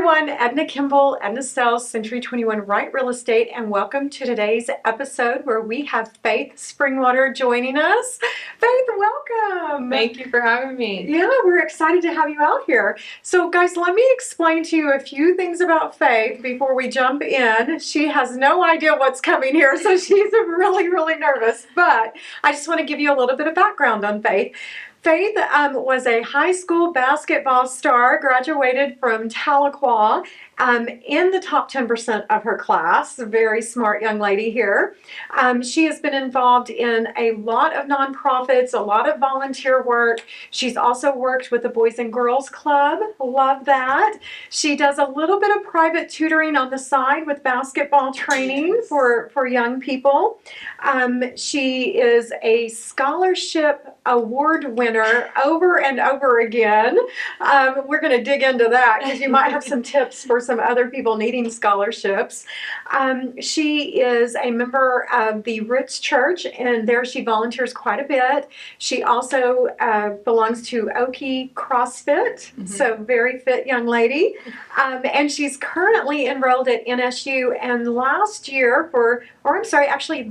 everyone, Edna Kimball, Edna Sells, Century 21 Right Real Estate, and welcome to today's episode where we have Faith Springwater joining us. Faith, welcome. Thank you for having me. Yeah, we're excited to have you out here. So guys, let me explain to you a few things about Faith before we jump in. She has no idea what's coming here, so she's really nervous, but I just want to give you a little bit of background on Faith. Faith was a high school basketball star, graduated from Tahlequah in the top 10% of her class. A very smart young lady here. She has been involved in a lot of nonprofits, a lot of volunteer work. She's also worked with the Boys and Girls Club. Love that. She does a little bit of private tutoring on the side with basketball training for young people. She is a scholarship award winner over and over again. We're going to dig into that because you might have some tips for some other people needing scholarships. She is a member of the Roots Church, and there she volunteers quite a bit. She also belongs to Oki CrossFit, so very fit young lady. And she's currently enrolled at NSU, and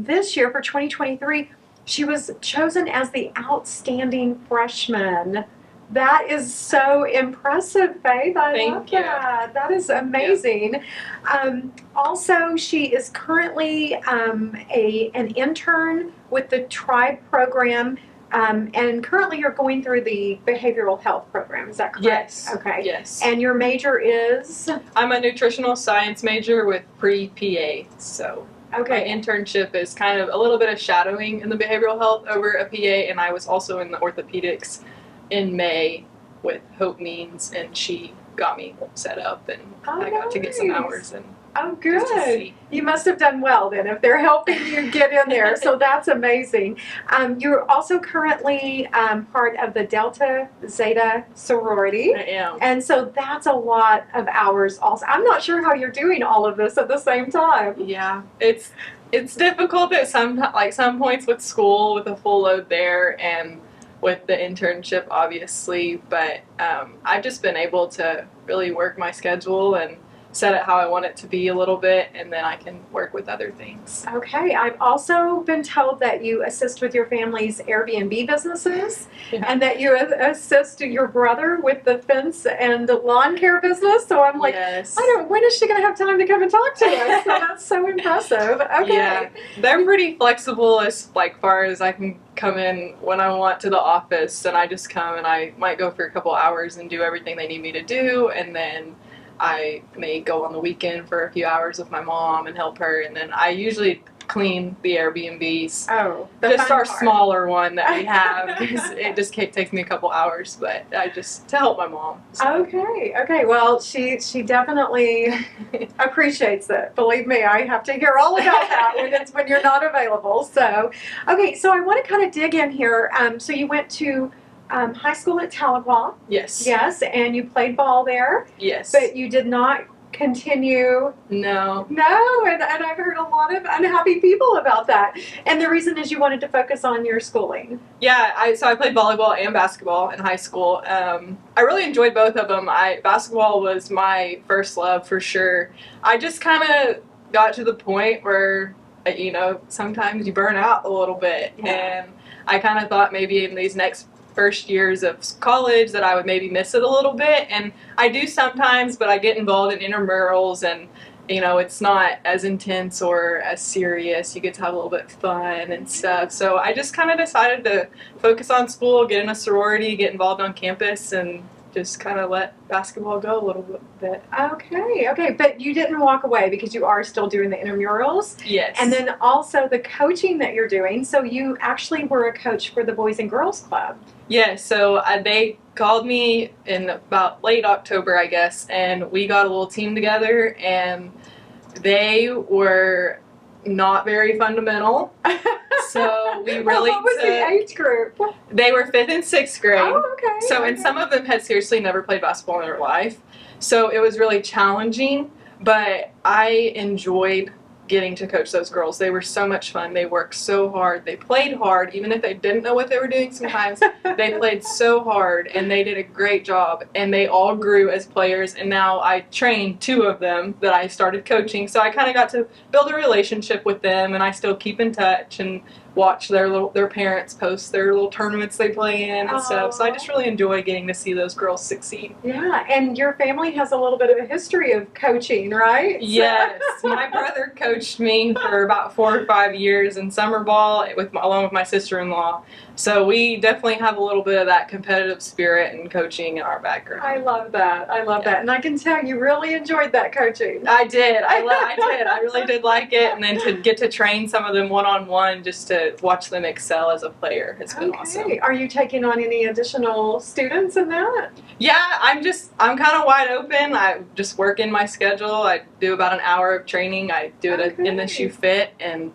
this year for 2023, she was chosen as the outstanding freshman. That is so impressive, Faith. I love that. That is amazing. Yeah. Also, she is currently an intern with the Tribe program. And currently you're going through the behavioral health program. Is that correct? Yes. Okay. Yes. And your major is? I'm a nutritional science major with pre-PA, so. Okay. My internship is kind of a little bit of shadowing in the behavioral health over a PA, and I was also in the orthopedics in May with Hope Means, and she got me set up, and I got to get some hours. And oh, good. You must have done well then if they're helping you get in there. So that's amazing. You're also currently part of the Delta Zeta sorority. I am. And so that's a lot of hours also. I'm not sure how you're doing all of this at the same time. Yeah. It's difficult at some points with school, with a full load there, and with the internship, obviously. But I've just been able to really work my schedule and set it how I want it to be a little bit, and then I can work with other things. Okay. I've also been told that you assist with your family's Airbnb businesses, and that you assist your brother with the fence and lawn care business. So I'm like, yes. when is she going to have time to come and talk to us? So that's so impressive. Okay. Yeah. They're pretty flexible as far as I can come in when I want to the office, and I just come and I might go for a couple hours and do everything they need me to do, and then I may go on the weekend for a few hours with my mom and help her, and then I usually clean the Airbnbs. Oh, just our smaller one that we have, because it just takes me a couple hours, but to help my mom. So. Okay. Well, she definitely appreciates it. Believe me, I have to hear all about that when you're not available. So, okay. So I want to kind of dig in here. So you went to high school at Tahlequah. Yes. Yes, and you played ball there. Yes. But you did not continue. No, and I've heard a lot of unhappy people about that. And the reason is you wanted to focus on your schooling. Yeah, I played volleyball and basketball in high school. I really enjoyed both of them. Basketball was my first love for sure. I just kind of got to the point where, sometimes you burn out a little bit. Yeah. And I kind of thought maybe in these next first years of college that I would maybe miss it a little bit, and I do sometimes, but I get involved in intramurals, and it's not as intense or as serious. You get to have a little bit of fun and stuff. So I just kind of decided to focus on school, get in a sorority, get involved on campus, and just kind of let basketball go a little bit. Okay. But you didn't walk away because you are still doing the intramurals. Yes. And then also the coaching that you're doing. So you actually were a coach for the Boys and Girls Club. Yeah, so they called me in about late October, I guess, and we got a little team together, and they were not very fundamental. So we really what was the age group? They were 5th and 6th grade. Oh, okay. So, and some of them had seriously never played basketball in their life. So it was really challenging, but I enjoyed getting to coach those girls. They were so much fun. They worked so hard. They played hard, even if they didn't know what they were doing sometimes. They played so hard, and they did a great job. And they all grew as players, and now I trained 2 of them that I started coaching. So I kind of got to build a relationship with them, and I still keep in touch and watch their parents post their little tournaments they play in and stuff. So I just really enjoy getting to see those girls succeed. Yeah, and your family has a little bit of a history of coaching, right? Yes, my brother coached me for about 4 or 5 years in summer ball along with my sister-in-law. So we definitely have a little bit of that competitive spirit and coaching in our background. I love that. I love that. And I can tell you really enjoyed that coaching. I did. I did. I really did like it. And then to get to train some of them one-on-one, just to watch them excel as a player, has been awesome. Are you taking on any additional students in that? Yeah, I'm kind of wide open. I just work in my schedule. I do about an hour of training. I do it in the shoe fit, and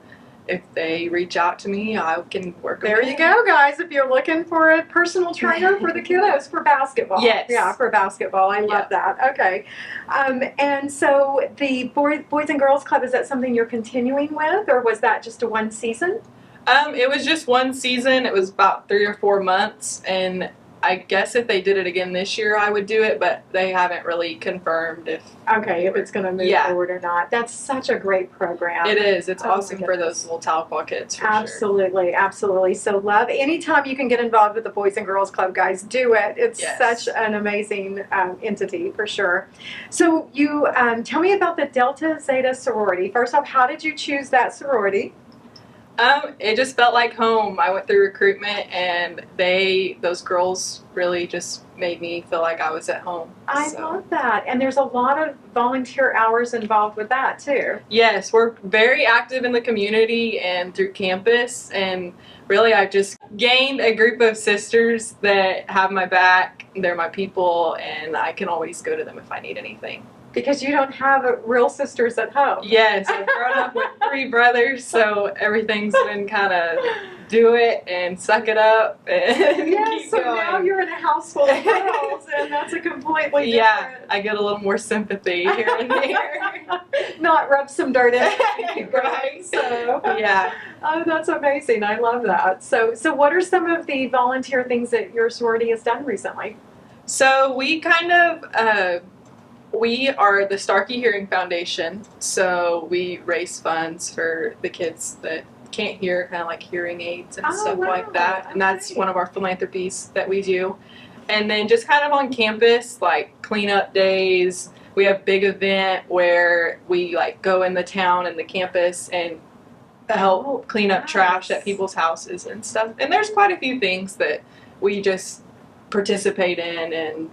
if they reach out to me, I can work with them. There you go, guys. If you're looking for a personal trainer for the kiddos for basketball. Yes. Yeah, for basketball. I love that. Okay. And so the Boys and Girls Club, is that something you're continuing with, or was that just a one season? It was just one season. It was about 3 or 4 months, and I guess if they did it again this year, I would do it, but they haven't really confirmed if it's going to move forward or not. That's such a great program. It is. It's awesome for those little Tahlequah kids. Absolutely, absolutely. So love, anytime you can get involved with the Boys and Girls Club, guys, do it. It's such an amazing entity for sure. So you tell me about the Delta Zeta sorority. First off, how did you choose that sorority? It just felt like home. I went through recruitment, and those girls really just made me feel like I was at home. I love that. And there's a lot of volunteer hours involved with that too. Yes, we're very active in the community and through campus, and really I've just gained a group of sisters that have my back. They're my people, and I can always go to them if I need anything. Because you don't have real sisters at home. Yes, I've grown up with 3 brothers, so everything's been kind of do it and suck it up and keep so going. Now you're in a house full of girls, and that's a completely different. Yeah, I get a little more sympathy here and there. Not rub some dirt in. Right. So yeah. Oh, that's amazing. I love that. So what are some of the volunteer things that your sorority has done recently? So we we are the Starkey Hearing Foundation, so we raise funds for the kids that can't hear, kind of like hearing aids and stuff like that. And that's one of our philanthropies that we do. And then just kind of on campus, like cleanup days. We have a big event where we like go in the town and the campus and help clean up trash at people's houses and stuff. And there's quite a few things that we just participate in and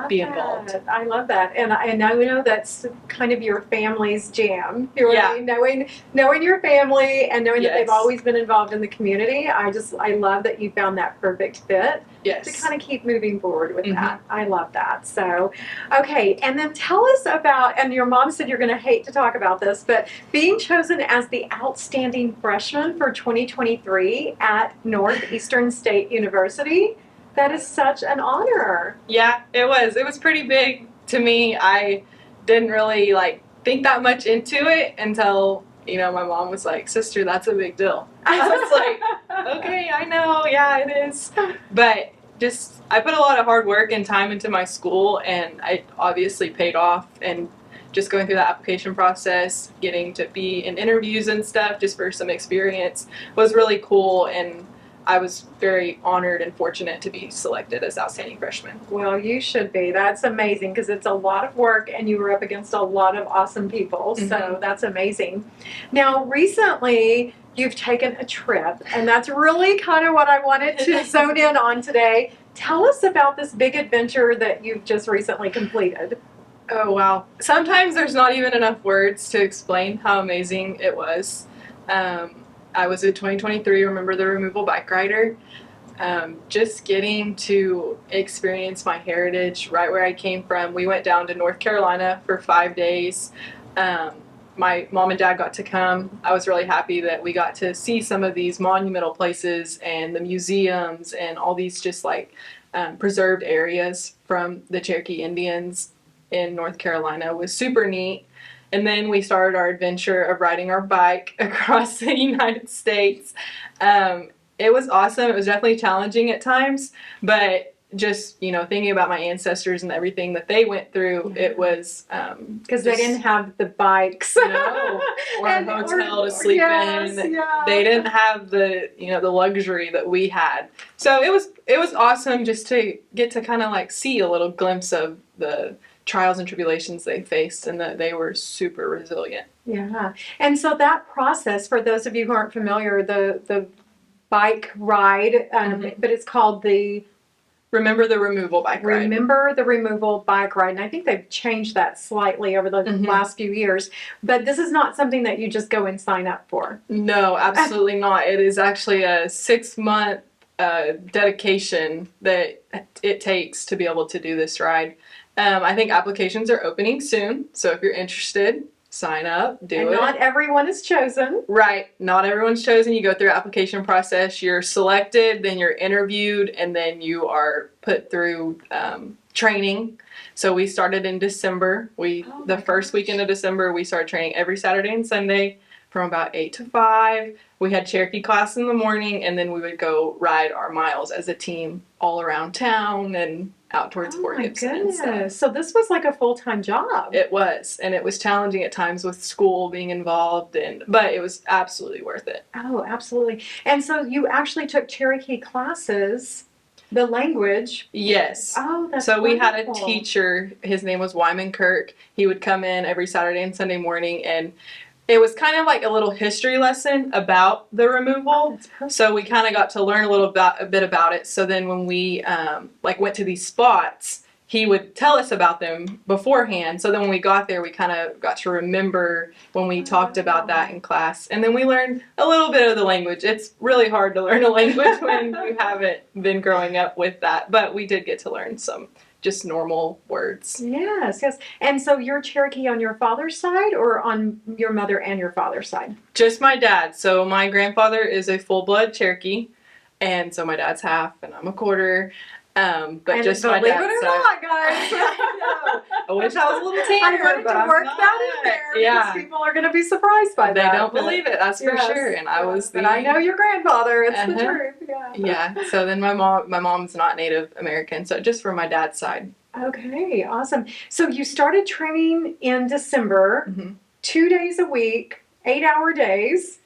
be involved. I love that. And I know that's kind of your family's jam. You know what I mean? Knowing your family and knowing that they've always been involved in the community. I love that you found that perfect fit to kind of keep moving forward with that. I love that. So, okay. And then tell us about, and your mom said you're going to hate to talk about this, but being chosen as the outstanding freshman for 2023 at Northeastern State University. That is such an honor. Yeah, it was. It was pretty big to me. I didn't really think that much into it until, my mom was like, "Sister, that's a big deal." I was like, "Okay, I know. Yeah, it is." But I put a lot of hard work and time into my school, and it obviously paid off. And just going through the application process, getting to be in interviews and stuff just for some experience was really cool. And I was very honored and fortunate to be selected as outstanding freshman. Well, you should be. That's amazing because it's a lot of work and you were up against a lot of awesome people. So that's amazing. Now, recently you've taken a trip, and that's really kind of what I wanted to zone in on today. Tell us about this big adventure that you've just recently completed. Oh, wow. Sometimes there's not even enough words to explain how amazing it was. I was in 2023, remember the removal bike rider. Just getting to experience my heritage right where I came from. We went down to North Carolina for 5 days. My mom and dad got to come. I was really happy that we got to see some of these monumental places and the museums and all these just preserved areas from the Cherokee Indians in North Carolina. It was super neat. And then we started our adventure of riding our bike across the United States. It was awesome. It was definitely challenging at times, but just, thinking about my ancestors and everything that they went through, it was because they didn't have the bikes, no, or a hotel to sleep in. Yeah. They didn't have the the luxury that we had. So it was awesome just to get to kind of like see a little glimpse of the trials and tribulations they faced, and that they were super resilient. Yeah. And so that process, for those of you who aren't familiar, the bike ride, but it's called the Remember the Removal Bike Ride. Remember the Removal Bike Ride. And I think they've changed that slightly over the last few years. But this is not something that you just go and sign up for. No, absolutely not. It is actually a 6-month dedication that it takes to be able to do this ride. I think applications are opening soon. So if you're interested, sign up, do it. Not everyone is chosen. Right. Not everyone's chosen. You go through application process. You're selected, then you're interviewed, and then you are put through training. So we started in December. The first weekend of December, we started training every Saturday and Sunday from about 8 to 5. We had Cherokee class in the morning, and then we would go ride our miles as a team all around town and out towards Fort Gibson and stuff. So this was like a full-time job. It was, and it was challenging at times with school being involved, but it was absolutely worth it. Oh, absolutely. And so you actually took Cherokee classes, the language. Yes. Oh, that's So we had a wonderful. teacher, his name was Wyman Kirk. He would come in every Saturday and Sunday morning, and it was kind of like a little history lesson about the removal. Oh, that's perfect. So we kind of got to learn a bit about it. So then when we went to these spots, he would tell us about them beforehand. So then when we got there, we kind of got to remember when we talked about that in class. And then we learned a little bit of the language. It's really hard to learn a language when you haven't been growing up with that. But we did get to learn some just normal words. Yes. And so you're Cherokee on your father's side or on your mother and your father's side? Just my dad. So my grandfather is a full-blood Cherokee, and so my dad's half, and I'm a quarter. But And just believe my it dad's or side. not, guys. I wish I was a little tanner, I wanted but to I'm work not. that in there Yeah. because people are going to be surprised by They that. don't believe it, that's for sure. And I was But I know your grandfather. It's the Uh-huh. truth. Yeah. Yeah. So then my mom's not Native American, so just from my dad's side. Okay, awesome. So you started training in December, Mhm. 2 days a week, 8-hour days.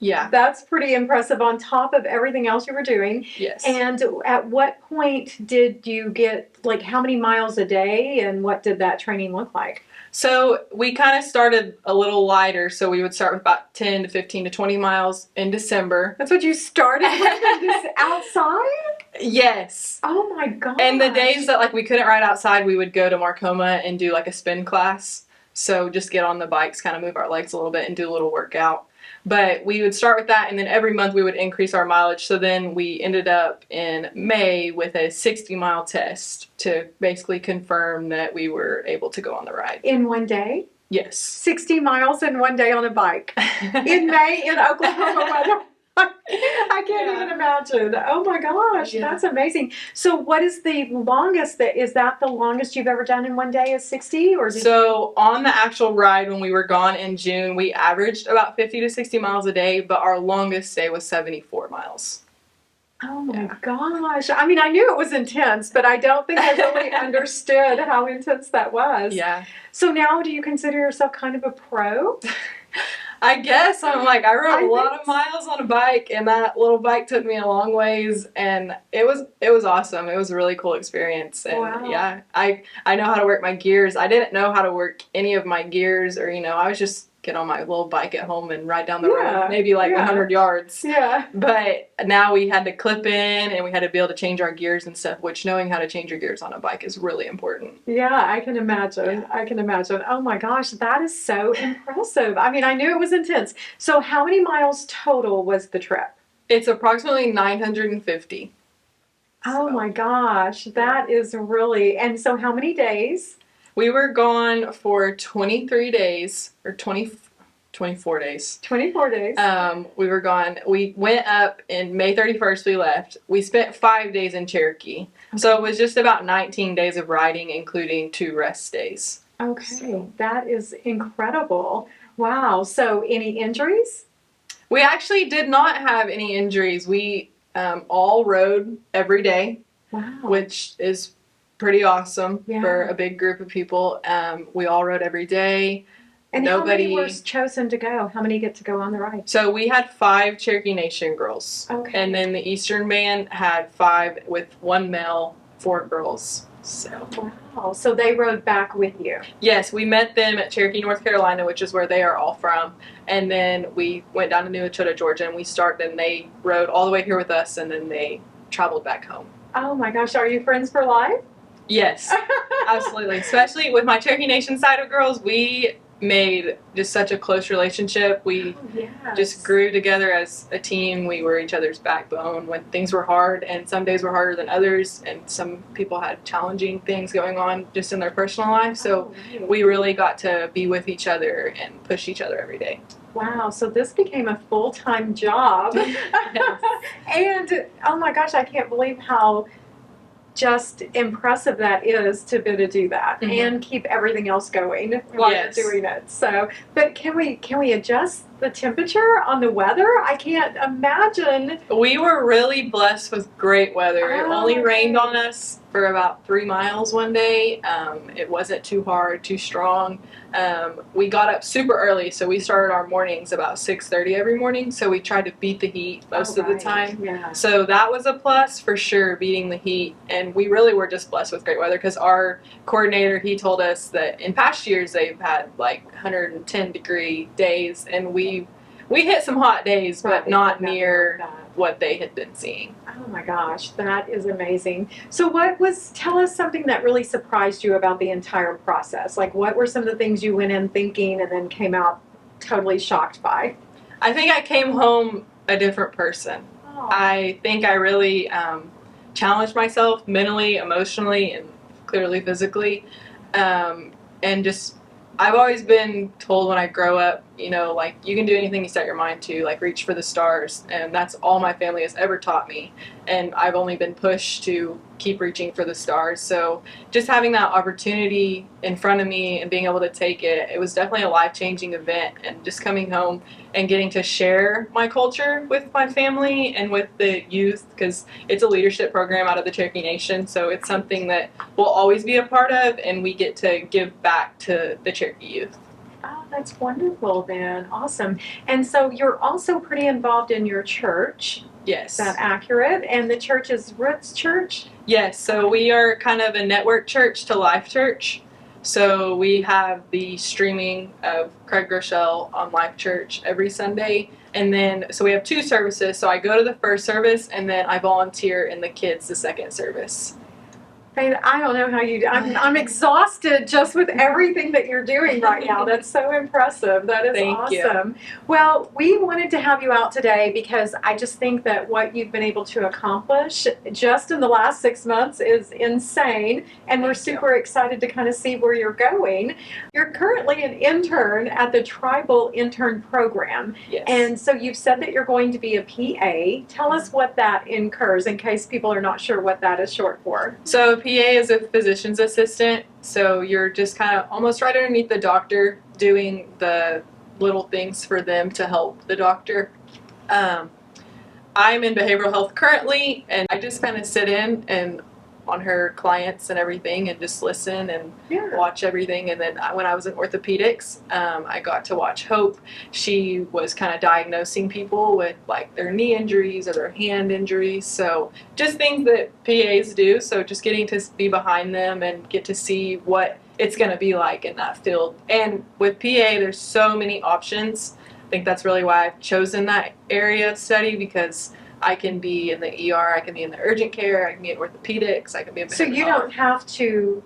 Yeah. That's pretty impressive on top of everything else you were doing. Yes. And at what point did you get, like, how many miles a day, and what did that training look like? So we kind of started a little lighter, so we would start with about 10 to 15 to 20 miles in December. That's what you started with, this outside? Yes. Oh my gosh. And the days that we couldn't ride outside, we would go to Marcoma and do a spin class. So just get on the bikes, kind of move our legs a little bit and do a little workout. But we would start with that, and then every month we would increase our mileage. So then we ended up in May with a 60-mile test to basically confirm that we were able to go on the ride. In one day? Yes. 60 miles in one day on a bike. In May in Oklahoma weather. I can't even imagine. Oh my gosh, that's amazing. So what is the longest is that the longest you've ever done in one day is 60 or on the actual ride when we were gone in June, we averaged about 50 to 60 miles a day, but our longest day was 74 miles. Oh my gosh. I mean, I knew it was intense, but I don't think I really understood how intense that was. Yeah. So now do you consider yourself kind of a pro? I guess I rode a lot think of miles on a bike, and that little bike took me a long ways, and it was awesome. It was a really cool experience, and Wow. I know how to work my gears. I didn't know how to work any of my gears, or I was just get on my little bike at home and ride down the road, maybe 100 yards. Yeah. But now we had to clip in, and we had to be able to change our gears and stuff, which knowing how to change your gears on a bike is really important. Yeah, I can imagine. I can imagine. Oh my gosh, that is so impressive. I mean, I knew it was intense. So how many miles total was the trip? It's approximately 950. Oh my gosh, that is really, and so how many days? We were gone for 23 days, or 24 days. 24 days. We were gone. We went up in May 31st, we left. We spent 5 days in Cherokee. So it was just about 19 days of riding, including 2 rest days. Okay, that is incredible. Wow. So, any injuries? We actually did not have any injuries. We all rode every day, Wow. which is pretty awesome Yeah. for a big group of people. We all rode every day. And how many Nobody. were chosen to go? How many get to go on the ride? So we had 5 Cherokee Nation girls. Okay. And then the Eastern band had 5 with 1 male, 4 girls. So Wow. So they rode back with you. yes, we met them at Cherokee, North Carolina, which is where they are all from. And then we went down to New Echota, Georgia, and we started, and they rode all the way here with us, and then they traveled back home. Oh my gosh, are you friends for life? Yes, absolutely. Especially with my Cherokee Nation side of girls, we made just such a close relationship. We just grew together as a team. We were each other's backbone when things were hard, and some days were harder than others, and some people had challenging things going on just in their personal life. So we really got to be with each other and push each other every day. Wow, so this became a full-time job. Yes. And oh my gosh, I can't believe how just impressive that is to be able to do that and keep everything else going while you're doing it. So, but can we adjust the temperature on the weather? I can't imagine. We were really blessed with great weather. It only rained on us for about 3 miles one day. It wasn't too hard, too strong. We got up super early, so we started our mornings about 6:30 every morning. So we tried to beat the heat most of the time. Yeah. So that was a plus for sure, beating the heat. And we really were just blessed with great weather because our coordinator, he told us that in past years they've had like 110-degree days, and we hit some hot days, but not near what they had been seeing. Oh my gosh, that is amazing. So tell us something that really surprised you about the entire process. Like, what were some of the things you went in thinking and then came out totally shocked by? I think I came home a different person. Oh. I think I really challenged myself mentally, emotionally, and clearly physically. And just, I've always been told when I grow up, you know, like, you can do anything you set your mind to, like, reach for the stars. And that's all my family has ever taught me. And I've only been pushed to keep reaching for the stars. So just having that opportunity in front of me and being able to take it, it was definitely a life-changing event. And just coming home and getting to share my culture with my family and with the youth, because it's a leadership program out of the Cherokee Nation. So it's something that we'll always be a part of, and we get to give back to the Cherokee youth. Oh, that's wonderful then. Awesome. And so you're also pretty involved in your church. Yes. Is that accurate? And the church is Roots Church? Yes. So we are kind of a network church to Life Church. So we have the streaming of Craig Groeschel on Life Church every Sunday. And then, so we have 2 services. So I go to the first service, and then I volunteer in the kids the second service. I don't know how you do. I'm exhausted just with everything that you're doing right now. That's so impressive. That is awesome. Well, we wanted to have you out today because I just think that what you've been able to accomplish just in the last 6 months is insane. And we're super excited to kind of see where you're going. You're currently an intern at the Tribal Intern Program. Yes. And so you've said that you're going to be a PA. Tell us what that incurs in case people are not sure what that is short for. So PA is a physician's assistant, so you're just kind of almost right underneath the doctor doing the little things for them to help the doctor. I'm in behavioral health currently, and I just kind of sit in and on her clients and everything and just listen and watch everything. And then when I was in orthopedics, I got to watch Hope. She was kind of diagnosing people with like their knee injuries or their hand injuries. So just things that PAs do. So just getting to be behind them and get to see what it's going to be like in that field. And with PA, there's so many options. I think that's really why I've chosen that area of study, because I can be in the ER, I can be in the urgent care, I can be in orthopedics, I can be in behavioral So you don't have to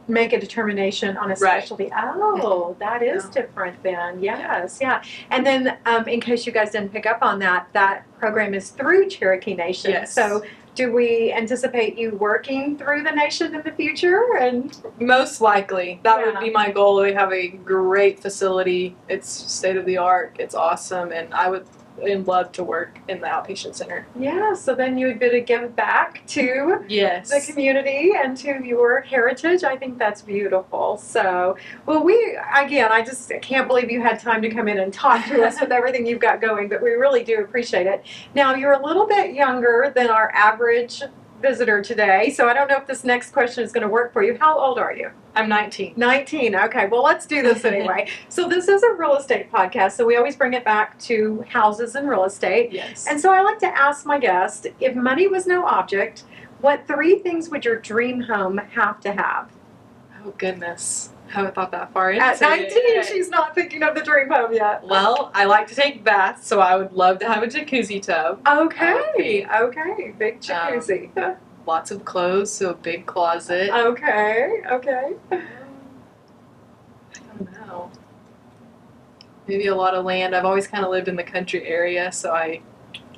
make a determination on a specialty. Right. Oh, that is different then. Yes, yeah. And then in case you guys didn't pick up on that, that program is through Cherokee Nation. Yes. So do we anticipate you working through the nation in the future? And most likely. That would be my goal. They have a great facility. It's state of the art. It's awesome. And I would and love to work in the outpatient center. Yeah, so then you would be to give back to Yes. the community and to your heritage. I think that's beautiful. So, well, I just can't believe you had time to come in and talk to us with everything you've got going, but we really do appreciate it. Now, you're a little bit younger than our average visitor today, so I don't know if this next question is going to work for you. How old are you? I'm 19. 19. Okay, well, let's do this anyway. So this is a real estate podcast, so we always bring it back to houses and real estate. Yes. And so I like to ask my guest, if money was no object, what 3 things would your dream home have to have? Oh, goodness. Haven't thought that far into At 19, it. she's not thinking of the dream home yet. Well, I like to take baths, so I would love to have a jacuzzi tub. Okay, okay, big jacuzzi. Lots of clothes, so a big closet. Okay. I don't know. Maybe a lot of land. I've always kind of lived in the country area, so I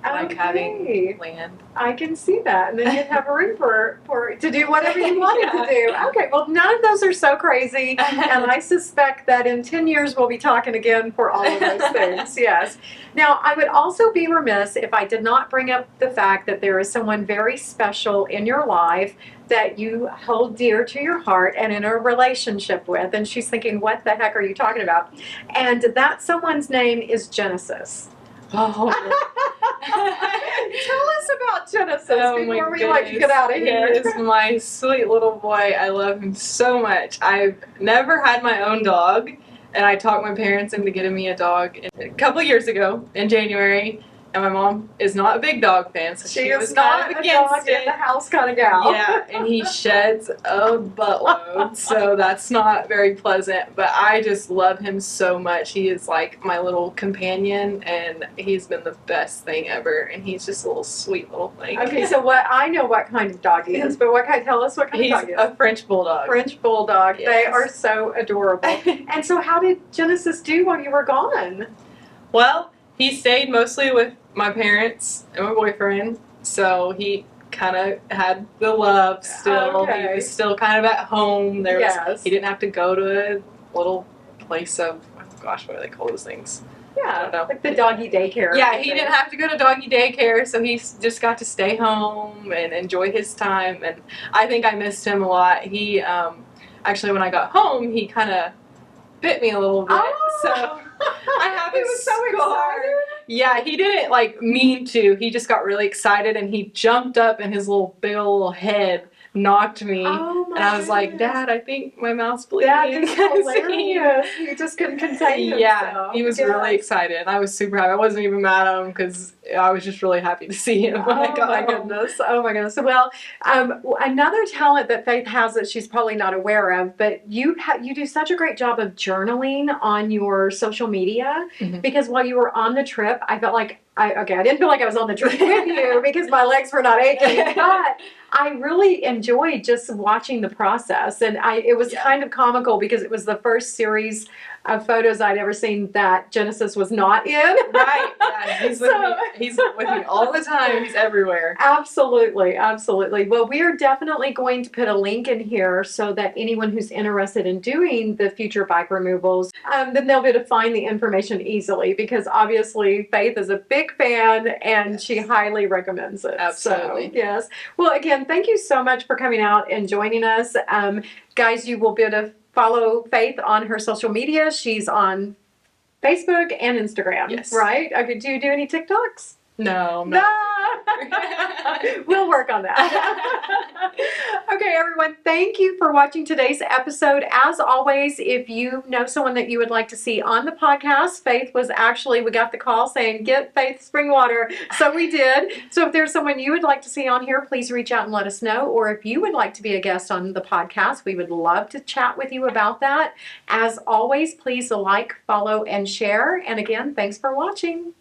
like having land. I can see that. And then you'd have room for to do whatever you wanted to do. Okay, well, none of those are so crazy. And I suspect that in 10 years we'll be talking again for all of those things. Yes. Now, I would also be remiss if I did not bring up the fact that there is someone very special in your life that you hold dear to your heart and in a relationship with. And she's thinking, what the heck are you talking about? And that someone's name is Genesis. Oh. Tell us about Genesis before we goodness. get out of here. He is my sweet little boy. I love him so much. I've never had my own dog, and I talked my parents into getting me a dog a couple years ago in January. And my mom is not a big dog fan, so she was not kind of a dog against in it. the house kind of gal. Yeah, and he sheds a buttload, so that's not very pleasant. But I just love him so much. He is like my little companion, and he's been the best thing ever. And he's just a little sweet little thing. Okay, so I know what kind of dog he is, but tell us what kind He's of dog he is. a French bulldog. French bulldog. Yes. They are so adorable. And so, how did Genesis do while you were gone? Well, he stayed mostly with my parents and my boyfriend, so he kind of had the love still. Okay. He was still kind of at home. Yes. He didn't have to go to a little place of, oh gosh, what do they call those things? I don't know. Like the doggy daycare. Yeah, he didn't have to go to doggy daycare, so he just got to stay home and enjoy his time. And I think I missed him a lot. He actually, when I got home, he kind of bit me a little bit. Oh. So I have He a was so scar. excited. Yeah, he didn't mean to. He just got really excited and he jumped up and his big old little head knocked me. Oh my and I was like, goodness. Dad, I think my mouth's bleeding. That is hilarious. He just couldn't contain himself. Yeah, he was Yes. really excited. And I was super happy. I wasn't even mad at him because I was just really happy to see him when I got my home. goodness. Oh my goodness. Well, another talent that Faith has that she's probably not aware of, but you do such a great job of journaling on your social media. Mhm. Because while you were on the trip, I felt like I didn't feel like I was on the trip with you because my legs were not aching, but I really enjoyed just watching the process, and it was kind of comical because it was the first series of photos I'd ever seen that Genesis was not in. Right. Yeah, he's with me. He's with me all the time. He's everywhere. Absolutely, absolutely. Well, we are definitely going to put a link in here so that anyone who's interested in doing the future bike removals, then they'll be able to find the information easily because obviously Faith is a big fan and she highly recommends it. Absolutely. So, yes. Well, again, thank you so much for coming out and joining us. Guys, you will be able to follow Faith on her social media. She's on Facebook and Instagram. Yes. Right? Okay, do you do any TikToks? No. No. We'll work on that. Okay, everyone, thank you for watching today's episode. As always, if you know someone that you would like to see on the podcast, we got the call saying, get Faith Springwater. So we did. So if there's someone you would like to see on here, please reach out and let us know. Or if you would like to be a guest on the podcast, we would love to chat with you about that. As always, please like, follow, and share. And again, thanks for watching.